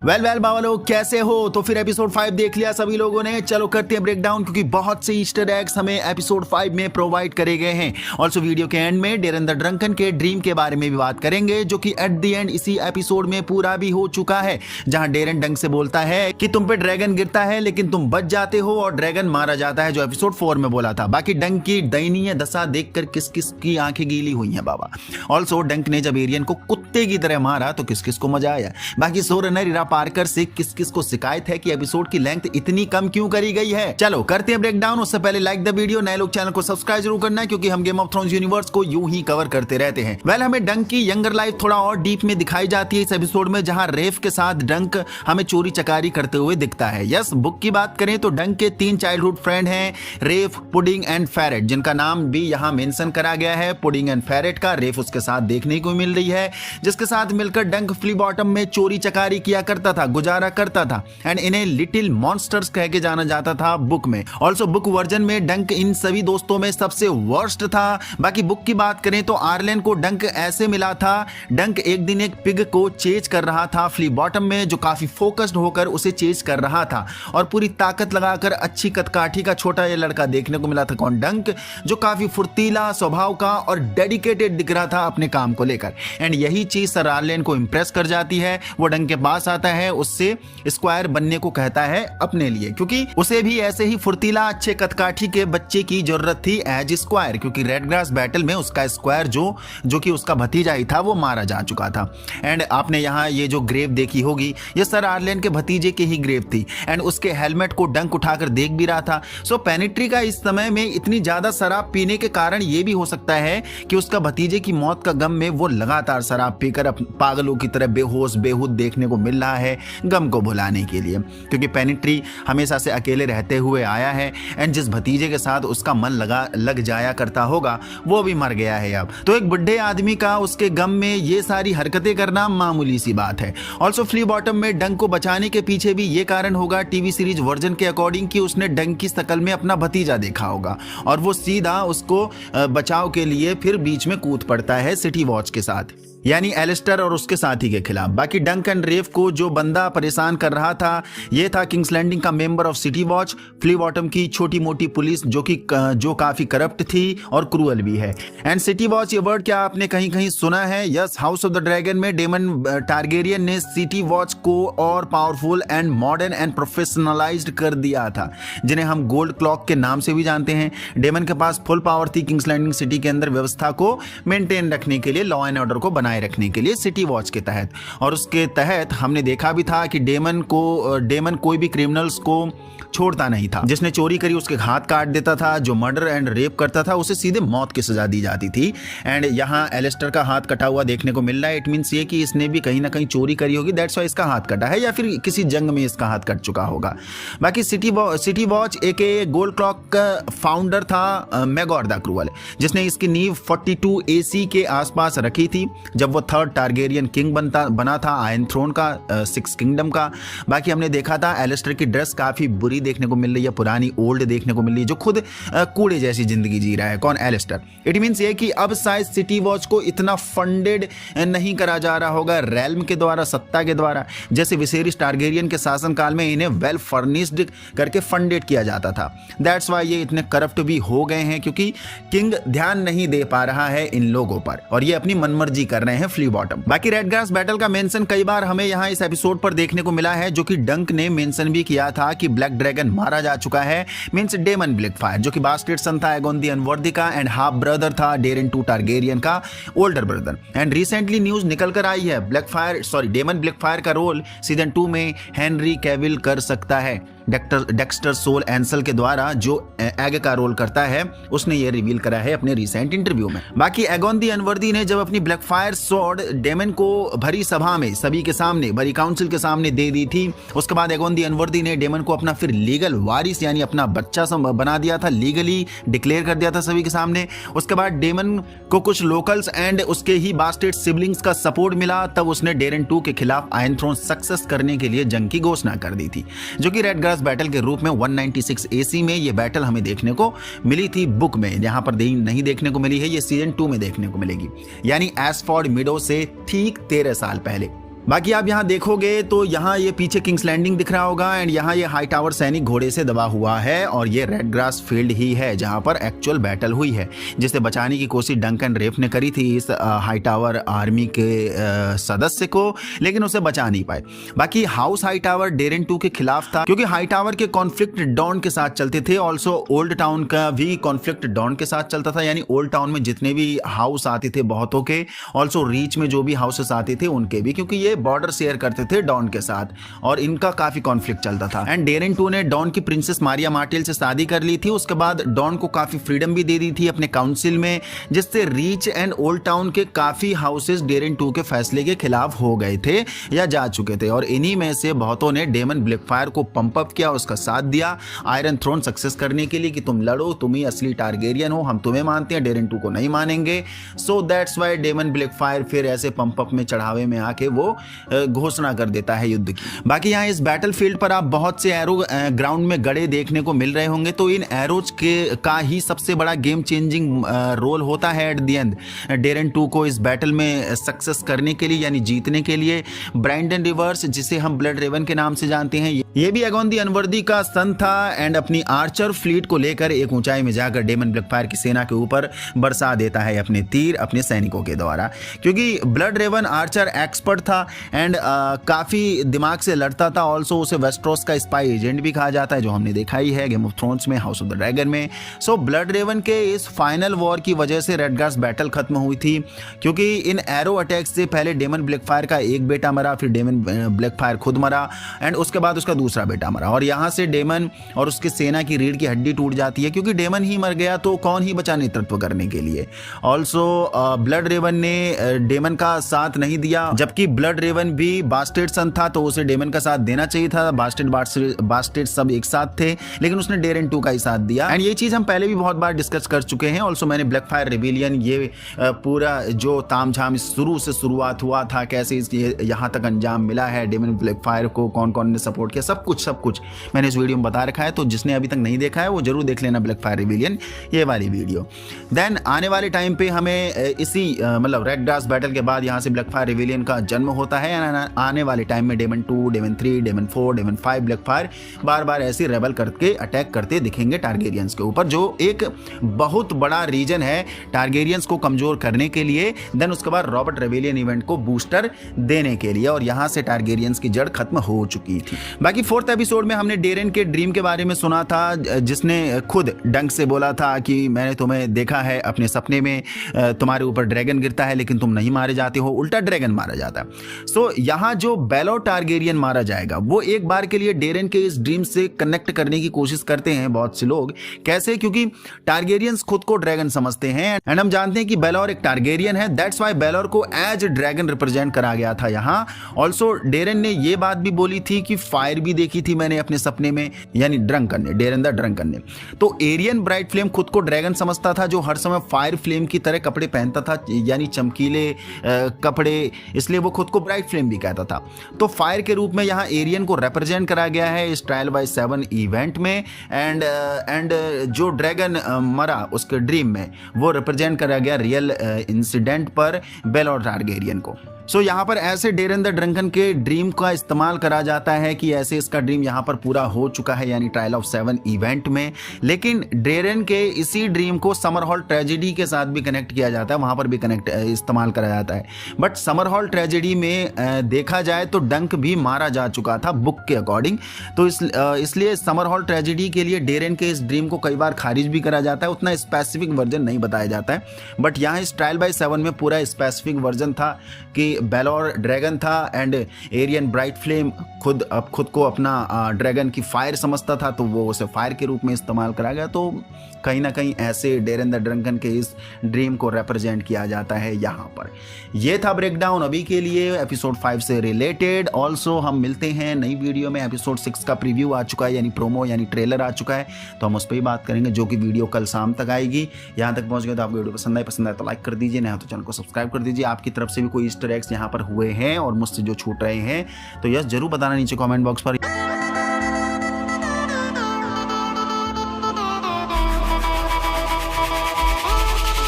Well बाबा लोग कैसे हो। तो फिर एपिसोड 5 देख लिया सभी लोगों ने। चलो करते हैं ब्रेक डाउन, क्योंकि बहुत से ईस्टर एग्स हमें एपिसोड 5 में प्रोवाइड करे गए हैं। ऑल्सो वीडियो के एंड में डेरन द ड्रंकन के ड्रीम के बारे में भी बात करेंगे, जो कि एट द एंड इसी एपिसोड में पूरा भी हो चुका है, जहां डेरन डंक से बोलता है कि तुम पे ड्रैगन गिरता है लेकिन तुम बच जाते हो और ड्रैगन मारा जाता है, जो एपिसोड 4 में बोला था। बाकी डंक की दयनीय दशा देखकर किस किस की आंखें गीली हुई हैं बाबा। ऑल्सो डंक ने जब एरियन को कुत्ते की तरह मारा तो किस किस को मजा आया। बाकी शोरनर इरा पार्कर से किस किस को शिकायत है कि एपिसोड की लेंथ इतनी कम क्यों करी गई है। चलो करते हैं ब्रेक डाउन। उससे पहले लाइक द वीडियो, नए लोग चैनल को सब्सक्राइब जरूर करना है, क्योंकि हम गेम ऑफ थ्रोन्स यूनिवर्स को यूं ही कवर करते रहते हैं। वेल हमें डंक की यंगर लाइफ थोड़ा और डीप में दिखाई जाती है इस एपिसोड में, जहां रेफ के साथ डंक हमें चोरी चकारी करते हुए दिखता है। यस, बुक की बात करें तो डंक के 3 चाइल्डहुड फ्रेंड हैं, रेफ, पुडिंग एंड फेरेट, जिनका नाम भी यहां मेंशन करा गया है। पुडिंग एंड फेरेट का रेफ उसके साथ देखने को मिल रही है, जिसके साथ मिलकर डंक फ्ली बॉटम में चोरी चकारी किया करता था, गुजारा करता था, एंड इन्हें लिटिल मॉन्स्टर्स कह के जाना जाता था बुक में। ऑल्सो बुक वर्जन में डंक इन सभी दोस्तों में सबसे वर्स्ट था। बाकी बुक की बात करें तो आर्लेन को डंक ऐसे मिला था, डंक एक दिन एक पिग को चेज कर रहा था फ्ली बॉटम में, जो काफी फोकस्ड होकर उसे चेज कर रहा था और पूरी ताकत लगाकर अच्छी कदकाठी का छोटा ये लड़का देखने को मिला था। कौन? डंक, जो काफी फुर्तीला स्वभाव का और डेडिकेटेड दिख रहा था अपने काम को लेकर। एंड यही चीज सर आर्लेन को इंप्रेस कर जाती है। वो डंक के पास आता है, उससे स्क्वायर बनने को कहता है अपने लिए, क्योंकि उसे भी ऐसे ही फुर्तीला अच्छे कदकाठी के बच्चे की जरूरत थी एज स्क्वायर, क्योंकि रेड ग्रास बैटल में उसका स्क्वायर जो कि उसका भतीजा ही था, वो मारा जा चुका था। एंड आपने यहाँ ये जो ग्रेव देखी होगी, ये सर आर्लेन के भतीजे की ही ग्रेव थी। एंड उसके हेलमेट को डंक उठाकर देख भी रहा था। सो पेनिट्री का इस समय में इतनी ज्यादा शराब पीने के कारण ये भी हो सकता है कि उसका भतीजे की मौत का गम में वो लगातार शराब पीकर पागलों की तरह बेहोश बेहूद देखने को मिल रहा है, गम को भुलाने के लिए, क्योंकि पेनिट्री हमेशा से अकेले रहते हुए आया है। एंड जिस भतीजे के साथ उसका मन लग जाया करता होगा, वो भी मर गया है अब। तो एक बुढ़े आदमी का उसके गम में ये सारी हरकतें करना मामूली सी बात है। ऑल्सो फ्ली बॉटम में डंक को बचाने के पीछे भी ये कारण होगा टीवी सीरीज वर्जन के अकॉर्डिंग, कि उसने डंक की शकल में अपना भतीजा देखा होगा और वो सीधा उसको बचाव के लिए फिर बीच में कूद पड़ता है सिटी वॉच के साथ, यानी एलिस्टर और उसके साथी के खिलाफ। बाकी डंक एंड रेफ को जो बंदा परेशान कर रहा था, ये था किंग्स लैंडिंग का member of city watch, Flea Bottom की छोटी मोटी पुलिस, जो काफी करप्ट थी और क्रूअल भी है। एंड सिटी वॉच, ये वर्ड क्या आपने कहीं कहीं सुना है? Yes, house of the dragon में डेमन टारगेरियन ने सिटी वॉच को और powerful and modern and professionalised कर दिया था, जिन्हें हम गोल्ड क्लॉक के नाम से भी जानते हैं। डेमन के पास फुल पावर थी किंग्स लैंडिंग सिटी के अंदर व्यवस्था को मेंटेन रखने के लिए, लॉ एंड ऑर्डर को बनाए रखने के लिए सिटी वॉच के तहत। और उसके तहत हमने देखा भी था कि डेमन कोई भी क्रिमिनल्स को छोड़ता नहीं था। जिसने चोरी करी उसके हाथ काट देता था, जो मर्डर एंड रेप करता था उसे सीधे मौत की सजा दी जाती थी। एंड यहाँ एलिस्टर का हाथ कटा हुआ देखने को मिल रहा है। इट मींस ये कि इसने भी कहीं ना कहीं चोरी करी होगी, दैट्स व्हाई इसका हाथ कटा है, या फिर किसी जंग में इसका हाथ कट चुका होगा। बाकी सिटी वॉच एक गोल्ड क्लॉक का फाउंडर था मैगॉर द क्रूअल, जिसने इसकी नींव 42 AC के आसपास रखी थी, जब वो 3rd टारगेरियन किंग बना था आयरन थ्रोन का, 6 किंगडम का। बाकी हमने देखा था एलिस्टर की ड्रेस काफी बुरी देखने को मिल रही है, पुरानी ओल्ड देखने को मिल रही है, जो खुद कूड़े जैसी जिंदगी जी रहा है। कौन? एलिस्टर। इट मींस ये कि अब शायद सिटी वॉच को इतना फंडेड नहीं करा जा रहा होगा रेल्म के द्वारा, सत्ता के द्वारा, जैसे विसेरिस टारगेरियन के शासनकाल में इन्हें वेल फर्निश्ड करके फंडेड किया जाता था। दैट्स वाई ये इतने करप्ट भी हो गए हैं, क्योंकि किंग ध्यान नहीं दे पा रहा है इन लोगों पर और ये अपनी मनमर्जी कर रहे हैं फ्ली बॉटम। बाकी रेड ग्रास बैटल का मेंशन कई बार हमें यहाँ इस एपिसोड पर देखने को मिला है, जो कि डंक ने मेंशन भी किया था कि ब्लैक ड्रैगन मारा जा चुका है। मींस डेमन ब्लैकफायर, जो कि बास्टर्ड सन था एगोन द अनवर्दी का एंड हाफ ब्रदर था डेरन 2 टारगेरियन का older brother. And recently news निकल कर आई है डेमन ब्लैकफायर का रोल सीजन 2 में हेनरी कैविल कर सकता है। डेक्स्टर सोल एंसल के द्वारा जो एग का रोल करता है, उसने ये रिवील करा है अपने रिसेंट इंटरव्यू में। बाकी एगोन द अनवर्दी ने जब अपनी ब्लैकफायर स्वॉर्ड डेमन को भरी सभा में, सभी के सामने, भरी काउंसिल के सामने दे दी थी, उसके बाद एगोन द अनवर्दी ने डेमन को अपना फिर लीगल वारिस यानी अपना बच्चा बना दिया था, लीगली डिक्लेयर कर दिया था सभी के सामने। उसके बाद डेमन को कुछ लोकल्स एंड उसके ही बास्टर्ड सिबलिंग्स का सपोर्ट मिला, तब उसने डेरन 2 के खिलाफ आयरन थ्रोन सक्सेस करने के लिए जंग की घोषणा कर दी थी, जो कि रेड ग्रास बैटल के रूप में 196 AC में ये बैटल हमें देखने को मिली थी बुक में। यहाँ पर नहीं देखने को मिली है, ये सीजन 2 में देखने को मिलेगी, यानी एसफोर्ड मिडो से ठीक 13 साल पहले। बाकी आप यहाँ देखोगे तो यहाँ ये पीछे किंग्स लैंडिंग दिख रहा होगा एंड यहाँ ये हाई टावर सैनिक घोड़े से दबा हुआ है और ये रेड ग्रास फील्ड ही है जहाँ पर एक्चुअल बैटल हुई है, जिसे बचाने की कोशिश डंकन रेफ ने करी थी इस हाई टावर आर्मी के सदस्य को, लेकिन उसे बचा नहीं पाए। बाकी हाउस हाई टावर डेरेन 2 के खिलाफ था क्योंकि हाई टावर के कॉन्फ्लिक्ट डॉन के साथ चलते थे। ऑल्सो ओल्ड टाउन का भी कॉन्फ्लिक्ट डॉन के साथ चलता था, यानी ओल्ड टाउन में जितने भी हाउस आते थे बहुतों के, ऑल्सो रीच में जो भी हाउसेस आते थे उनके भी, क्योंकि ये बॉर्डर शेयर करते थे डॉन के साथ और इनका काफी कॉन्फ्लिक्ट चलता था। एंड डेरेन 2 ने डॉन की प्रिंसेस मारिया मार्टेल से शादी कर ली थी। उसके बाद डॉन को काफी फ्रीडम भी दे दी थी अपने काउंसिल में, जिससे रीच एंड ओल्ड टाउन के काफी हाउसेस डेरेन 2 के फैसले के खिलाफ हो गए थे या जा चुके थे और इन्हीं में से बहुतों ने डेमन ब्लैकफायर को पंप अप किया, उसका साथ दिया आयरन थ्रोन सक्सेस करने के लिए कि तुम लड़ो, तुम ही असली टारगेरियन हो, हम तुम्हें मानते हैं, डेरेन 2 को नहीं मानेंगे। सो दैट्स वाई डेमन ब्लैकफायर फिर ऐसे पंप अप में चढ़ावे में आके वो घोषणा कर देता है युद्ध की। बाकी यहाँ इस बैटल फील्ड पर आप बहुत से एरो ग्राउंड में गड़े देखने को मिल रहे होंगे, तो इन एरोज के का ही सबसे बड़ा गेम चेंजिंग रोल होता है एट द एंड डेरेन 2 को इस बैटल में सक्सेस करने के लिए, यानी जीतने के लिए। ब्रांडन रिवर्स, जिसे हम ब्लड रेवन के नाम से जानते हैं, ये भी एगोन दी अनवर्दी का सन था एंड अपनी आर्चर फ्लीट को लेकर एक ऊंचाई में जाकर डेमन ब्लैकफायर की सेना के ऊपर बरसा देता है अपने तीर अपने सैनिकों के द्वारा, क्योंकि ब्लड रेवन आर्चर एक्सपर्ट था एंड काफी दिमाग से लड़ता था। ऑल्सो उसे वेस्ट्रोस का स्पाई एजेंट भी कहा जाता है, जो हमने देखा ही है गेम ऑफ थ्रोन्स में, हाउस ऑफ द ड्रैगन में। सो ब्लड रेवन के इस फाइनल वॉर की वजह से रेडगार्स बैटल खत्म हुई थी, क्योंकि इन एरो अटैक्स से पहले डेमन ब्लैकफायर का एक बेटा मरा, फिर डेमन ब्लैकफायर खुद मरा एंड उसके बाद उसका दूसरा बेटा मरा और यहाँ से डेमन और उसकी सेना की रीढ़ की हड्डी टूट जाती है, क्योंकि डेमन ही मर गया तो कौन ही बचा नेतृत्व करने के लिए। ऑल्सो ब्लड रेवन ने डेमन का साथ नहीं दिया, जबकि ब्लड रेवन भी बास्टेड सन था तो उसे डेमन का साथ देना चाहिए था। बास्टेड सब एक साथ थे, लेकिन उसने डेरेन 2 का ही साथ दिया एंड ये चीज हम पहले भी बहुत बार डिस्कस कर चुके हैं। ऑल्सो मैंने ब्लैकफायर रिबेलियन ये पूरा जो तामझाम शुरू से शुरुआत हुआ था, कैसे इसके यहाँ तक अंजाम मिला है, डेमन ब्लैकफायर को कौन कौन ने सपोर्ट किया, सब कुछ मैंने इस वीडियो में बता रखा है, तो जिसने अभी तक नहीं देखा है वो जरूर देख लेना ब्लैकफायर रिबेलियन ये वाली वीडियो। देन आने वाले टाइम पे हमें इसी मतलब रेडग्रास बैटल के बाद यहाँ से ब्लैकफायर रिबेलियन का जन्म होता है। आने वाले टाइम में डेमन 2, डेमन 3, डेमन 4, डेमन 5 ब्लैकफायर बार बार ऐसे रेबल करके अटैक करते दिखेंगे टारगेरियंस के ऊपर, जो एक बहुत बड़ा रीजन है टारगेरियंस को कमजोर करने के लिए। देन उसके बाद रॉबर्ट रेबेलियन इवेंट को बूस्टर देने के लिए, और यहाँ से टारगेरियंस की जड़ खत्म हो चुकी थी। बाकी 4th एपिसोड में हमने डेरेन के ड्रीम के बारे में सुना था, जिसने खुद डंक से बोला था कि मैंने तुम्हें देखा है अपने सपने में, तुम्हारे ऊपर ड्रैगन गिरता है लेकिन तुम नहीं मारे जाते हो, उल्टा ड्रैगन मारा जाता है। सो यहाँ जो बेलोर टारगेरियन मारा जाएगा वो एक बार के लिए डेरेन के इस ड्रीम से कनेक्ट करने की कोशिश करते हैं बहुत से लोग। कैसे? क्योंकि टारगेरियंस खुद को ड्रैगन समझते हैं एंड हम जानते हैं कि बेलोर एक टारगेरियन है, दैट्स वाई बेलोर को एज ड्रैगन रिप्रेजेंट करा गया था यहाँ। ऑल्सो डेरेन ने ये बात भी बोली थी कि फायर भी देखी थी मैंने अपने सपने में, यानी ड्रंकन ने, डेरेन द ड्रंकन ने। तो एरियन ब्राइट फ्लेम खुद को ड्रैगन समझता था, जो हर समय फायर फ्लेम की तरह कपड़े पहनता था, यानी चमकीले कपड़े, इसलिए वो खुद को ब्राइट फ्लेम भी कहता था। तो फायर के रूप में यहाँ एरियन को रिप्रेजेंट करा गया है इस ट्रायल बाय 7 इवेंट में एंड जो ड्रैगन मरा उसके ड्रीम में वो रिप्रेजेंट करा गया रियल इंसिडेंट पर बेलोर टारगेरियन को। सो यहाँ पर ऐसे डेरेन द ड्रंकन के ड्रीम का इस्तेमाल करा जाता है कि ऐसे इसका ड्रीम यहाँ पर पूरा हो चुका है, यानी ट्रायल ऑफ 7 इवेंट में। लेकिन डेरेन के इसी ड्रीम को समर हॉल ट्रेजेडी के साथ भी कनेक्ट किया जाता है, वहाँ पर भी इस्तेमाल करा जाता है। बट समर हॉल ट्रेजेडी में देखा जाए तो डंक भी मारा जा चुका था बुक के अकॉर्डिंग, तो इसलिए समर हॉल ट्रेजेडी के लिए डेरेन के इस ड्रीम को कई बार खारिज भी करा जाता है, उतना स्पेसिफिक वर्जन नहीं बताया जाता है। बट यहाँ इस ट्रायल बाय 7 में पूरा स्पेसिफिक वर्जन था कि बेलोर ड्रैगन था एंड एरियन ब्राइट फ्लेम खुद को अपना ड्रैगन की फायर समझता था, तो वो उसे फायर के रूप में इस्तेमाल करा गया। तो कहीं ना कहीं ऐसे डेरेन द ड्रंकन के इस ड्रीम को रिप्रेजेंट किया जाता है यहाँ पर। ये था ब्रेकडाउन अभी के लिए एपिसोड 5 से रिलेटेड। ऑल्सो हम मिलते हैं नई वीडियो में। एपिसोड 6 का प्रीव्यू आ चुका है, यानी प्रोमो यानी ट्रेलर आ चुका है, तो हम उस पर ही बात करेंगे, जो कि वीडियो कल शाम तक आएगी। यहाँ तक पहुँच गए तो आपको वीडियो पसंद आए तो लाइक कर दीजिए, नहीं तो चैनल को सब्सक्राइब कर दीजिए। आपकी तरफ से भी कोई ईस्टर एग्स यहाँ पर हुए हैं और मुझसे जो छूट रहे हैं तो यस जरूर बताना नीचे कमेंट बॉक्स पर।